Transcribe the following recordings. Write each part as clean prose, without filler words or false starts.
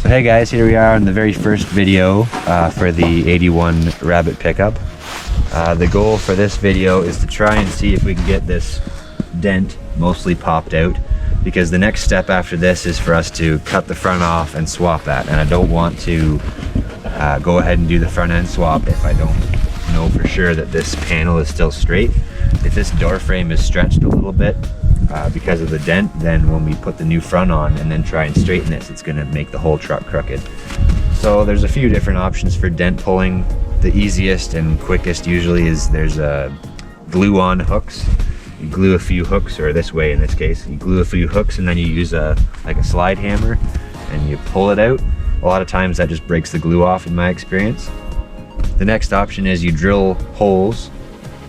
Hey guys, here we are in the very first video for the 81 Rabbit Pickup. The goal for this video is to try and see if we can get this dent mostly popped out, because the next step after this is for us to cut the front off and swap that, and I don't want to go ahead and do the front end swap if I don't know for sure that this panel is still straight. If this door frame is stretched a little bit because of the dent, then when we put the new front on and then try and straighten this, it's going to make the whole truck crooked. So there's a few different options for dent pulling. The easiest and quickest usually is there's glue on hooks. You glue a few hooks, or this way in this case, you glue a few hooks and then you use like a slide hammer and you pull it out. A lot of times that just breaks the glue off in my experience. The next option is you drill holes,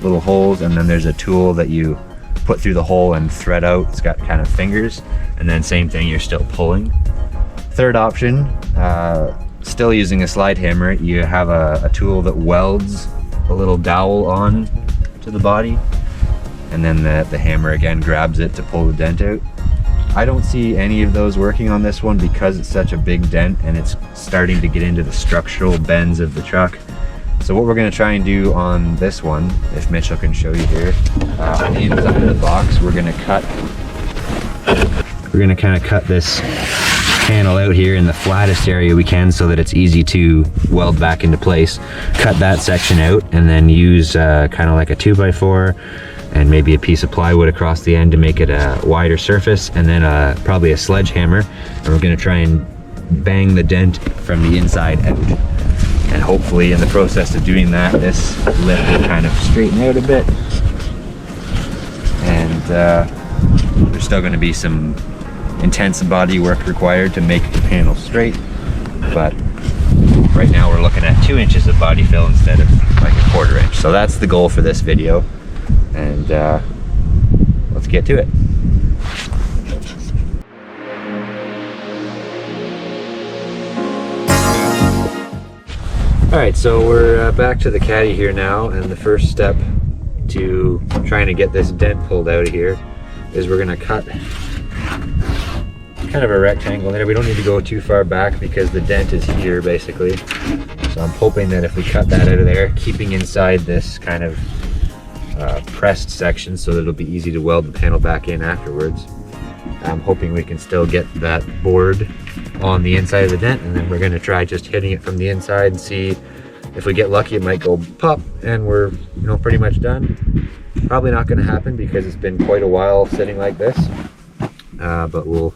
little holes, and then there's a tool that you put through the hole and thread out. It's got kind of fingers, and then same thing, you're still pulling. Third option, still using a slide hammer, you have a tool that welds a little dowel on to the body, and then the hammer again grabs it to pull the dent out. I don't see any of those working on this one because it's such a big dent and it's starting to get into the structural bends of the truck. So what we're going to try and do on this one, if Mitchell can show you here, on the inside of the box, we're going to kind of cut this panel out here in the flattest area we can so that it's easy to weld back into place. Cut that section out and then use kind of like a 2x4 and maybe a piece of plywood across the end to make it a wider surface, and then probably a sledgehammer, and we're going to try and bang the dent from the inside out. And hopefully in the process of doing that, this lip will kind of straighten out a bit. And there's still going to be some intense body work required to make the panel straight. But right now we're looking at 2 inches of body fill instead of like a 1/4 inch. So that's the goal for this video. And let's get to it. Alright, so we're back to the Caddy here now, and the first step to trying to get this dent pulled out of here is we're going to cut kind of a rectangle there. We don't need to go too far back because the dent is here basically. So I'm hoping that if we cut that out of there, keeping inside this kind of pressed section so that it'll be easy to weld the panel back in afterwards, I'm hoping we can still get that board on the inside of the dent, and then we're going to try just hitting it from the inside and see if we get lucky. It might go pop and we're pretty much done. Probably not going to happen because it's been quite a while sitting like this, but we'll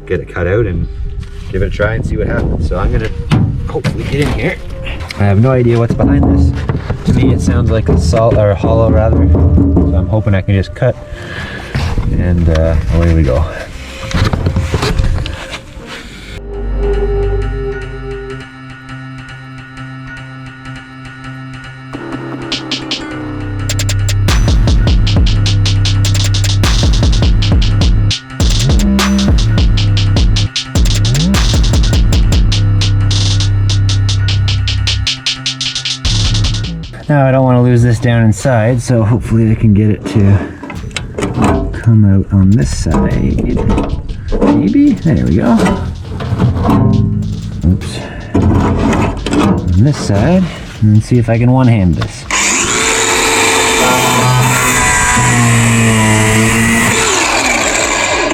get it cut out and give it a try and see what happens. So I'm going to hopefully get in here. I have no idea what's behind this. To me it sounds like a hollow rather, so I'm hoping I can just cut and away we go. Now I don't want to lose this down inside, so hopefully I can get it to come out on this side. Maybe? There we go. Oops. On this side, and see if I can one-hand this.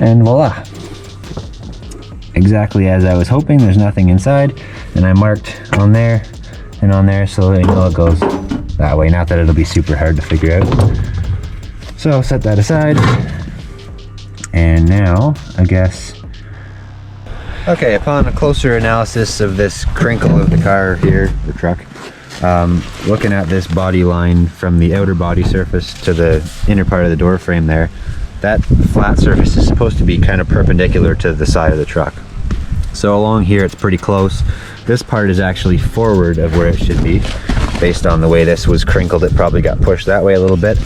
And voila. Exactly as I was hoping. There's nothing inside, and I marked on there and on there so I know it goes that way. Not that it'll be super hard to figure out. So set that aside, and now I guess. Okay, upon a closer analysis of this crinkle of the car here, the truck, looking at this body line from the outer body surface to the inner part of the door frame there, that flat surface is supposed to be kind of perpendicular to the side of the truck. So along here it's pretty close. This part is actually forward of where it should be. Based on the way this was crinkled, it probably got pushed that way a little bit.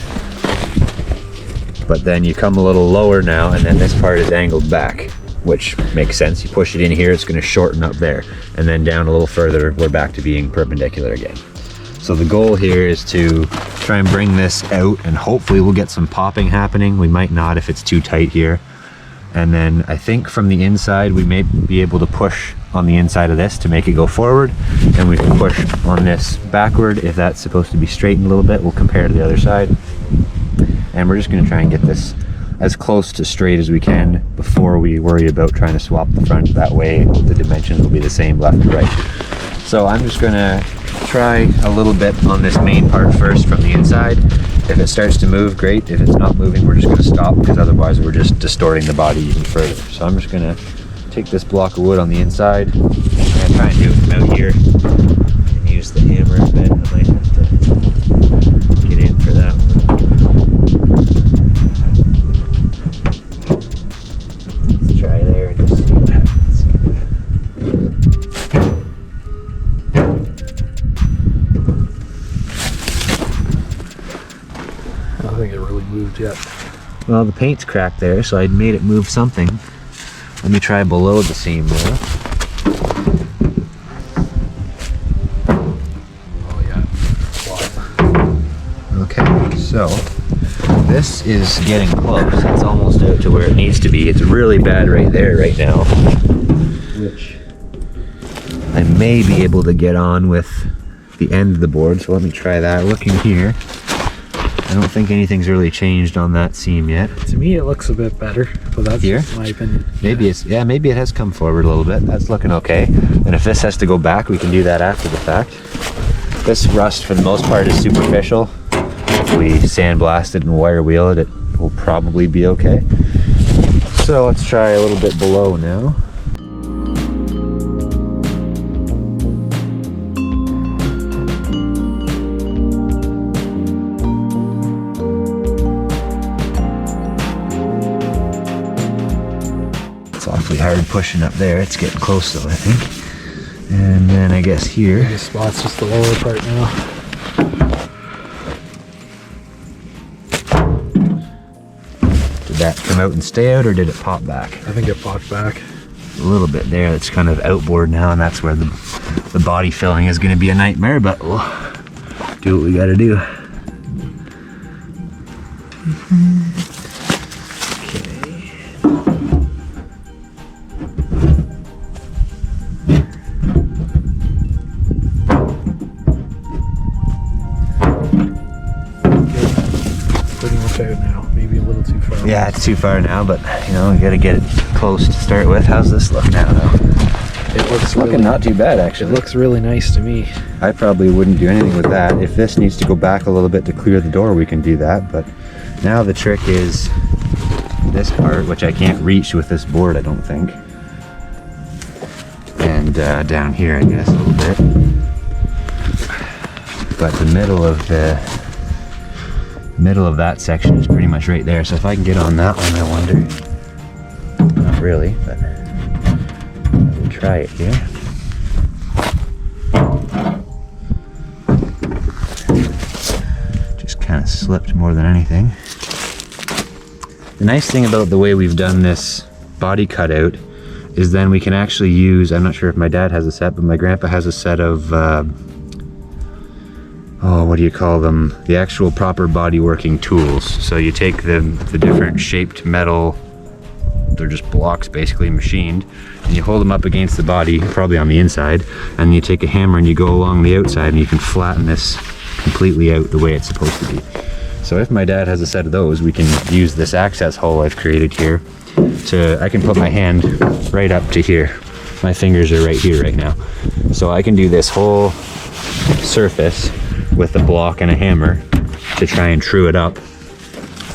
But then you come a little lower now, and then this part is angled back, which makes sense. You push it in here, it's going to shorten up there. And then down a little further, we're back to being perpendicular again. So the goal here is to try and bring this out, and hopefully we'll get some popping happening. We might not if it's too tight here. And then I think from the inside we may be able to push on the inside of this to make it go forward, and we can push on this backward. If that's supposed to be straightened a little bit, we'll compare to the other side. And we're just going to try and get this as close to straight as we can before we worry about trying to swap the front. That way the dimensions will be the same left to right. So I'm just going to try a little bit on this main part first from the inside. If it starts to move, great. If it's not moving, we're just going to stop, because otherwise we're just distorting the body even further. So I'm just going to take this block of wood on the inside. I'm going to try and do it from out here and use the hammer a bit. I might have to get in for that one. Let's try there and just see what happens. I don't think it really moved yet. Well, the paint's cracked there, so I made it move something. Let me try below the seam there. Oh yeah. Wow. Okay, so this is getting close. It's almost out to where it needs to be. It's really bad right there right now, which I may be able to get on with the end of the board. So let me try that. Looking here, I don't think anything's really changed on that seam yet. To me, it looks a bit better, but that's Here? just my opinion. Maybe it's, yeah, maybe it has come forward a little bit. That's looking okay. And if this has to go back, we can do that after the fact. This rust, for the most part, is superficial. If we sandblast it and wire wheel it, it will probably be okay. So let's try a little bit below now. Awfully hard pushing up there. It's getting close though, I think. And then I guess here. This spot's just the lower part now. Did that come out and stay out, or did it pop back? I think it popped back. A little bit there. It's kind of outboard now, and that's where the body filling is going to be a nightmare, but we'll do what we got to do. Out now, maybe a little too far. Yeah, it's too far now, but you know, we got to get it close to start with. How's this look now, though? It looks Looking really, not too bad, actually. It looks really nice to me. I probably wouldn't do anything with that. If this needs to go back a little bit to clear the door, we can do that. But now the trick is this part, which I can't reach with this board, I don't think. And down here, I guess, a little bit. But the middle of that section is pretty much right there. So if I can get on that one, I wonder. Not really, but we'll try it here. Just kind of slipped more than anything. The nice thing about the way we've done this body cutout is then we can actually use, I'm not sure if my dad has a set, but my grandpa has a set of what do you call them? The actual proper body working tools. So you take the different shaped metal, they're just blocks basically machined, and you hold them up against the body, probably on the inside, and you take a hammer and you go along the outside and you can flatten this completely out the way it's supposed to be. So if my dad has a set of those, we can use this access hole I've created here I can put my hand right up to here. My fingers are right here right now. So I can do this whole surface with a block and a hammer to try and true it up,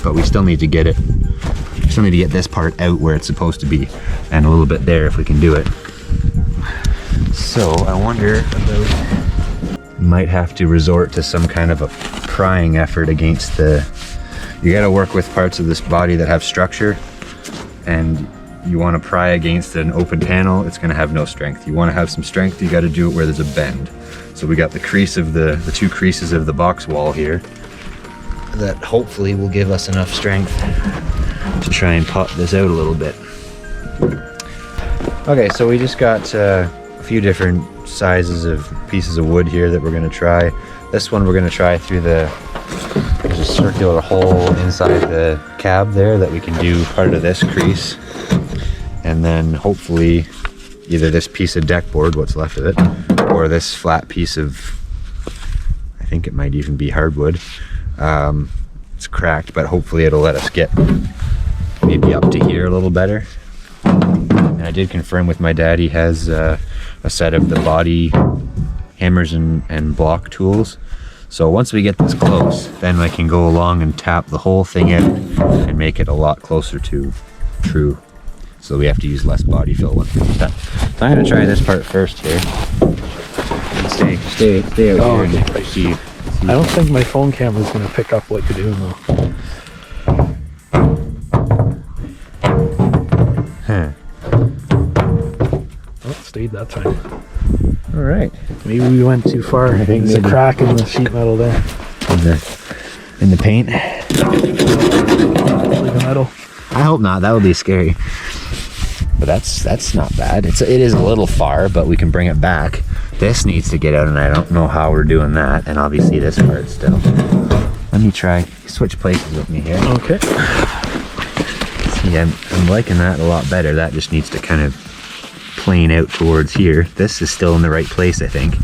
but we still need to get this part out where it's supposed to be, and a little bit there if we can do it. So I wonder about, might have to resort to some kind of a prying effort against you got to work with parts of this body that have structure, and you want to pry against an open panel, it's going to have no strength. You want to have some strength, you got to do it where there's a bend. So we got the crease of the two creases of the box wall here that hopefully will give us enough strength to try and pop this out a little bit. Okay, so we just got a few different sizes of pieces of wood here that we're going to try. This one we're going to try through there's a circular hole inside the cab there that we can do part of this crease and then hopefully either this piece of deck board, what's left of it, or this flat piece of, I think it might even be hardwood. It's cracked, but hopefully it'll let us get maybe up to here a little better. And I did confirm with my dad, he has a set of the body hammers and block tools. So once we get this close, then I can go along and tap the whole thing out and make it a lot closer to true. So we have to use less body fill once we do that. So I'm gonna try this part first here. And stay out here and see. I don't think my phone camera is going to pick up what you're doing though. Huh. Oh, it stayed that time. All right. Maybe we went too far. I think There's a maybe. crack in the sheet metal there. In the paint. Actually, the metal. I hope not. That would be scary. But that's not bad. It is a little far, but we can bring it back. This needs to get out, and I don't know how we're doing that. And obviously this part still. Let me try switch places with me here. Okay. See, I'm liking that a lot better. That just needs to kind of plane out towards here. This is still in the right place, I think.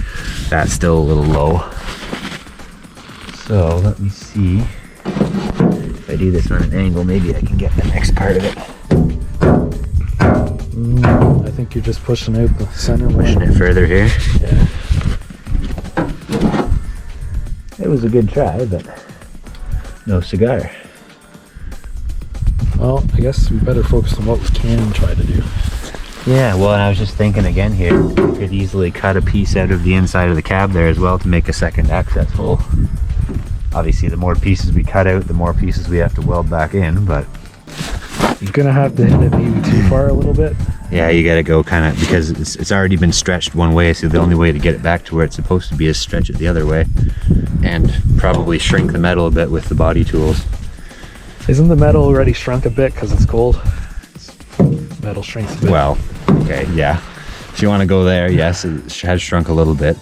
That's still a little low. So let me see. If I do this on an angle, maybe I can get the next part of it. I think you're just pushing out the center one. Pushing it further here. Yeah. It was a good try, but no cigar. Well, I guess we better focus on what we can try to do. Yeah, well, and I was just thinking again here, we could easily cut a piece out of the inside of the cab there as well to make a second access hole. Obviously, the more pieces we cut out, the more pieces we have to weld back in, but You're gonna have to hit it maybe too far a little bit. yeah, you gotta go kind of, because it's already been stretched one way, so the only way to get it back to where it's supposed to be is stretch it the other way, and probably shrink the metal a bit with the body tools. Isn't the metal already shrunk a bit because it's cold? Metal shrinks a bit. Well, okay, yeah. If you want to go there, yes, it has shrunk a little bit.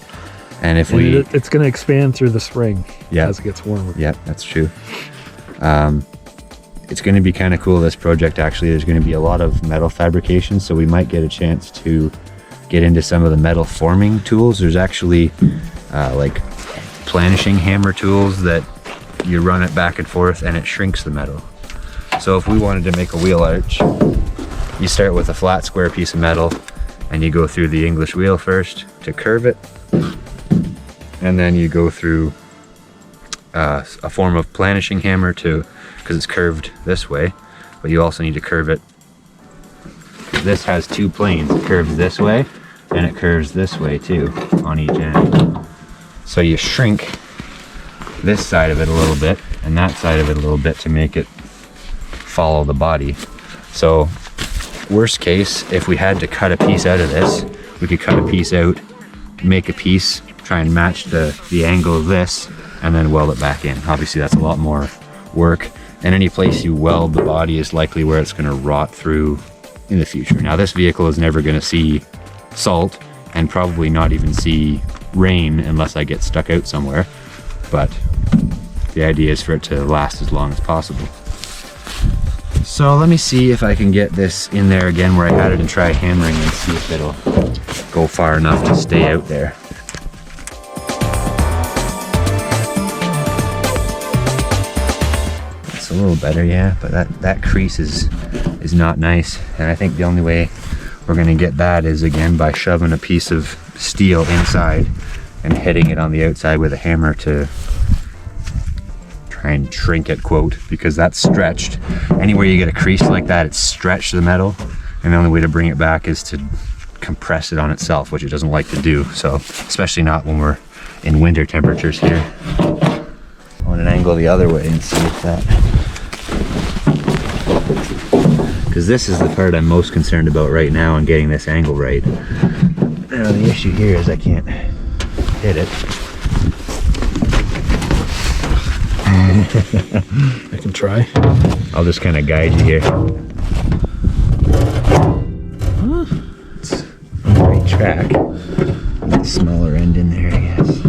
And if we... It's going to expand through the spring as it gets warmer. Yeah, that's true. It's going to be kind of cool, this project, actually. There's going to be a lot of metal fabrication, so we might get a chance to get into some of the metal forming tools. There's actually like planishing hammer tools that you run it back and forth and it shrinks the metal. So if we wanted to make a wheel arch, you start with a flat square piece of metal and you go through the English wheel first to curve it, and then you go through a form of planishing hammer because it's curved this way, but you also need to curve it. This has two planes. It curves this way and it curves this way too on each end. So you shrink this side of it a little bit and that side of it a little bit to make it follow the body. So worst case, if we had to cut a piece out of this, we could cut a piece out, make a piece, try and match the angle of this, and then weld it back in. Obviously that's a lot more work, and any place you weld the body is likely where it's going to rot through in the future. Now this vehicle is never going to see salt and probably not even see rain unless I get stuck out somewhere, but the idea is for it to last as long as possible. So let me see if I can get this in there again where I had it and try hammering and see if it'll go far enough to stay out there. It's a little better, yeah, but that crease is not nice, and I think the only way we're going to get that is again by shoving a piece of steel inside and hitting it on the outside with a hammer to try and shrink it, quote, because that's stretched. Anywhere you get a crease like that, it's stretched the metal, and the only way to bring it back is to compress it on itself, which it doesn't like to do. So especially not when we're in winter temperatures here. I want an angle the other way and see if that, because this is the part I'm most concerned about right now and getting this angle right. Now the issue here is I can't hit it. I can try. I'll just kind of guide you here. It's on the right track. Get the smaller end in there, I guess.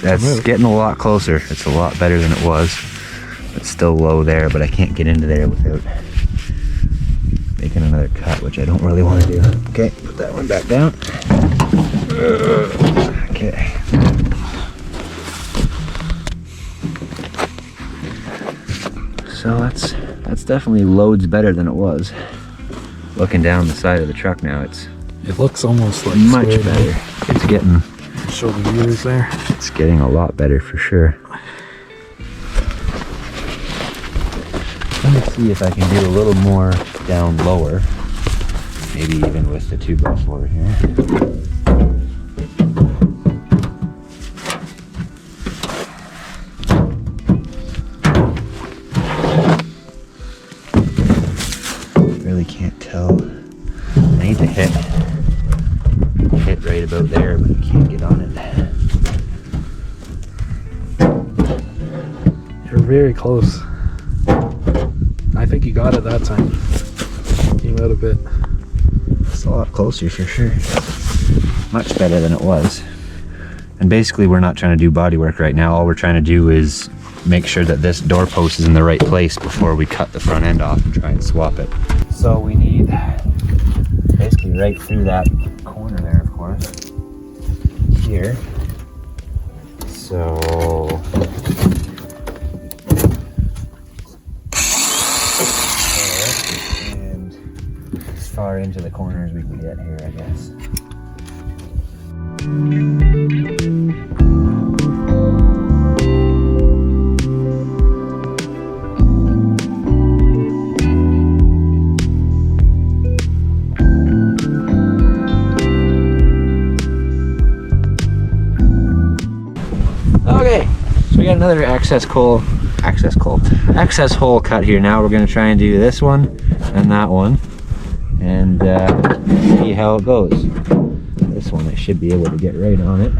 That's getting a lot closer. It's a lot better than it was. It's still low there, but I can't get into there without making another cut, which I don't really want to do. Okay, put that one back down. Okay. So that's definitely loads better than it was. Looking down the side of the truck now, it looks almost like much better. It's getting, show the viewers there. It's getting a lot better for sure. Let me see if I can do a little more down lower. Maybe even with the 2x4 here. Can't tell. I need to hit right about there, but I can't get on it. You're very close. I think you got it that time. Came out a bit. It's a lot closer for sure. Much better than it was. And basically we're not trying to do body work right now. All we're trying to do is make sure that this door post is in the right place before we cut the front end off and try and swap it. So we need basically right through that corner there, of course, here. So there, and as far into the corner as we can get here, I guess. Okay, so we got another access hole cut here. Now we're going to try and do this one and that one and see how it goes. This one I should be able to get right on it.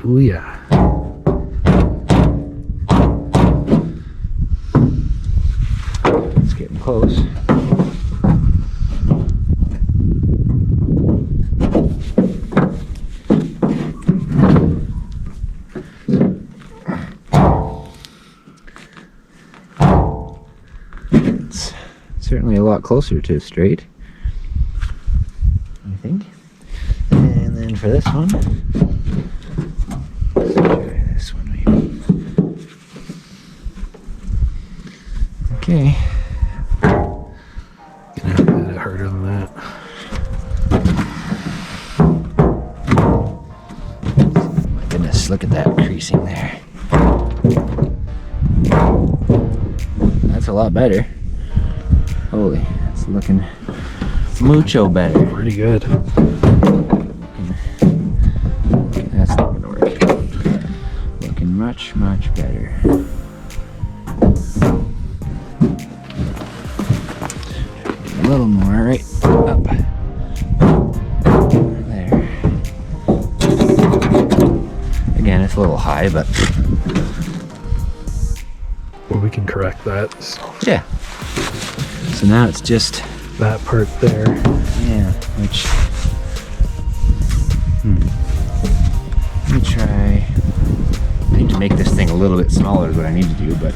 Oh yeah. It's getting close. It's certainly a lot closer to straight, I think. And then for this one, let's try this one maybe. Okay. Gonna have to hit it harder than that. My goodness, look at that creasing there. That's a lot better. Holy, it's looking mucho better. Pretty good. That's not gonna work. Looking much, much better. A little more right up there. Again, it's a little high, but Well, we can correct that. So yeah. So now it's just that part there. yeah, which let me try. I need to make this thing a little bit smaller is what I need to do, but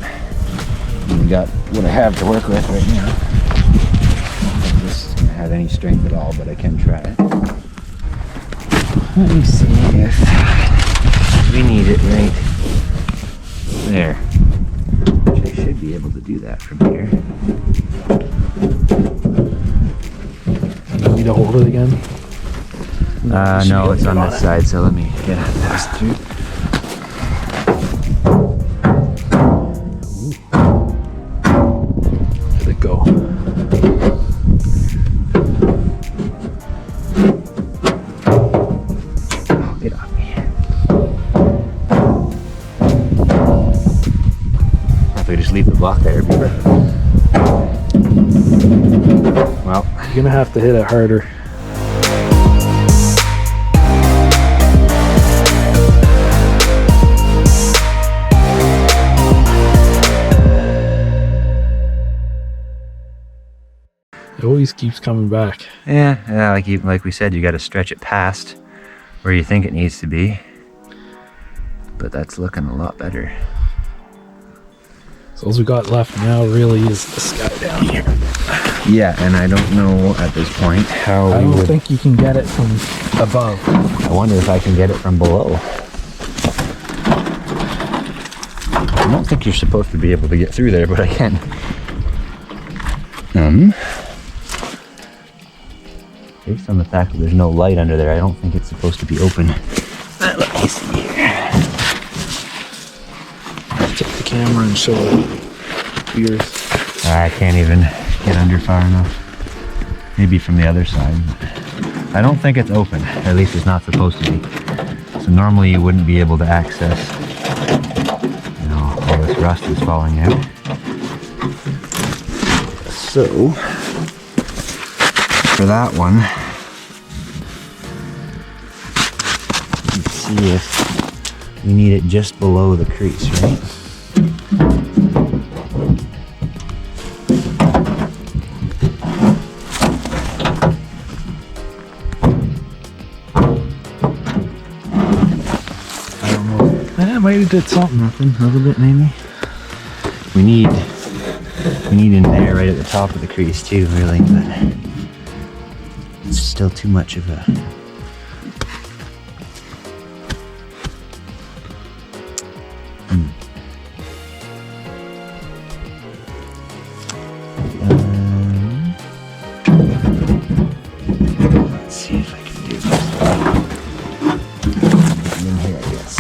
we got what I have to work with right now. I don't think this is going to have any strength at all, but I can try it. Let me see if we need it right there. Which I should be able to do that from here. You need to hold it again? No, it's on this side, so let me get past through. Let it go. Oh, get off me. If I just leave the block there, it'd be perfect. Well, You're gonna have to hit it harder. always keeps coming back. Yeah, like we said, you got to stretch it past where you think it needs to be. But that's looking a lot better. So all we got left now really is this guy down here. Yeah, and I don't know at this point how I we don't would... think you can get it from above. I wonder if I can get it from below. I don't think you're supposed to be able to get through there, but I can. Based on the fact that there's no light under there, I don't think it's supposed to be open. Let me see here. Take the camera and show it. Yours. I can't even get under far enough. Maybe from the other side. I don't think it's open. At least it's not supposed to be. So normally you wouldn't be able to access, you know, all this rust is falling out. So for that one, let's see if we need it just below the crease, right? I might have did something. Nothing, a little bit maybe. We need in there right at the top of the crease too, really, but it's still too much of a... Let's see if I can do this. In here, I guess.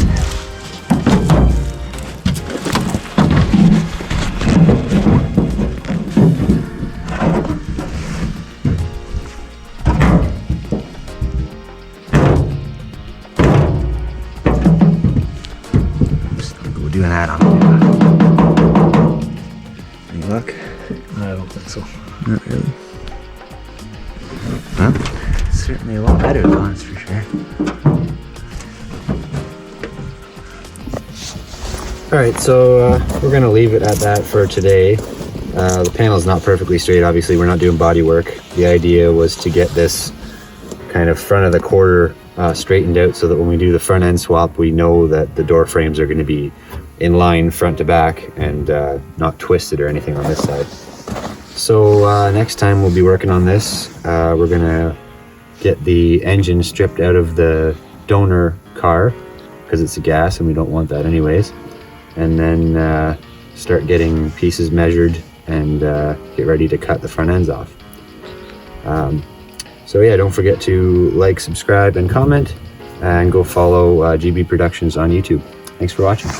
We're doing that on any luck? I don't think so. Not really. Well, it's certainly a lot better though, that's for sure. Alright, so we're going to leave it at that for today. The panel's not perfectly straight, obviously we're not doing body work. The idea was to get this kind of front of the quarter straightened out so that when we do the front end swap, we know that the door frames are going to be in line front to back and not twisted or anything on this side. So next time we'll be working on this. We're going to get the engine stripped out of the donor car because it's a gas and we don't want that anyways. And then start getting pieces measured and get ready to cut the front ends off. So yeah, don't forget to like, subscribe, and comment, and go follow GB Productions on YouTube. Thanks for watching.